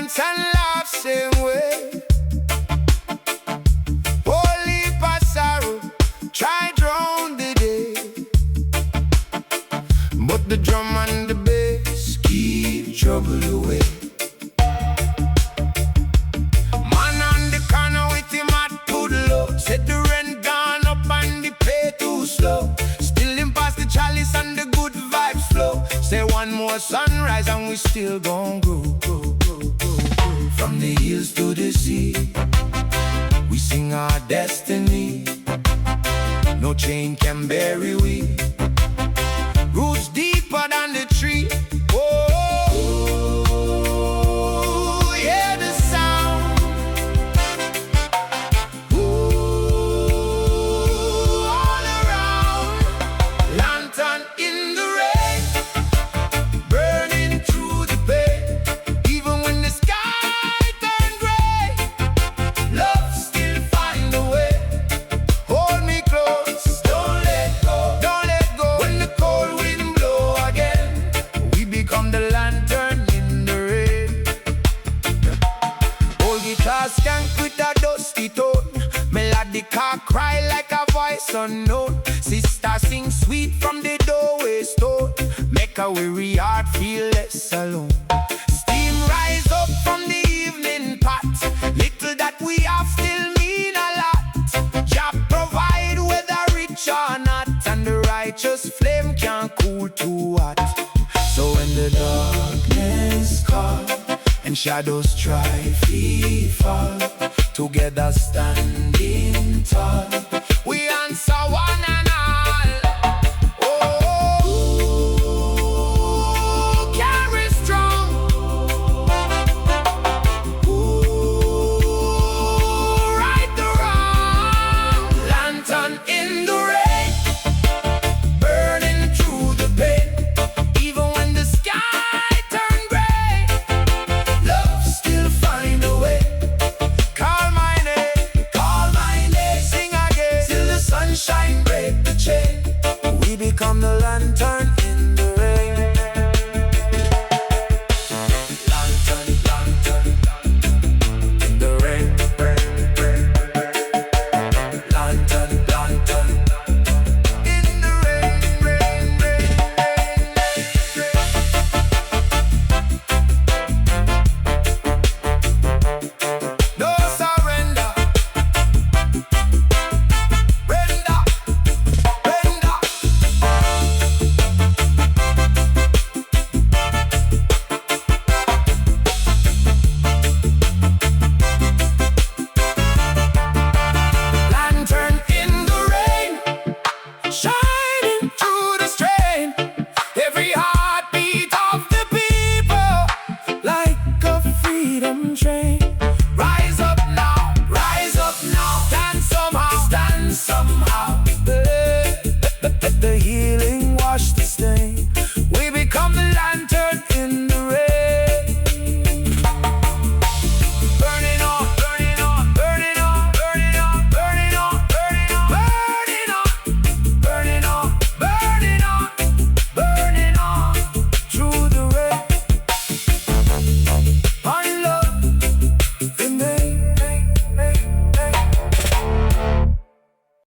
dance and laugh same way. Holy sorrow, try drown the day, but the drum and the bass keep trouble away. Man on the corner with him at too low, said the rent gone up and the pay too slow. Still him pass the chalice and the good vibes flow. Say one more sunrise and we still gon' grow. From the hills to the sea, we sing our destiny. No chain can bury we. Roots deeper than the tree. Oh, hear the sound. Ooh, all around. Lantern in the rain, burning through the pain. Even when the sky turn gray, love still find a way. Hold me close, don't let go, don't let go. When the cold wind blow again, we become the lantern in the rain. Old guitar skank with a dusty tone, melodic car cry like a voice unknown. Sister sing sweet from the doorway stone, make a weary heart feel less alone. Steam rise up from the evening pot, little that we have still mean a lot. Jah provide whether rich or not, and the righteous flame can't cool too hot. So when the darkness comes and shadows try to fall, together standing tall, we answer one and all. Oh, carry strong. Ooh, right the wrong. Lantern in the rain, burning through the pain. Even when the sky turn gray, love still find a way. Call my name, sing again, till the sunshine break the chain. We become the lantern in the rain. Lantern, lantern, in the rain. Lantern, lantern, in the rain, rain, rain, no surrender. Render, render. Lantern in the rain, shining through the strain. Every heartbeat of the people, like a freedom train.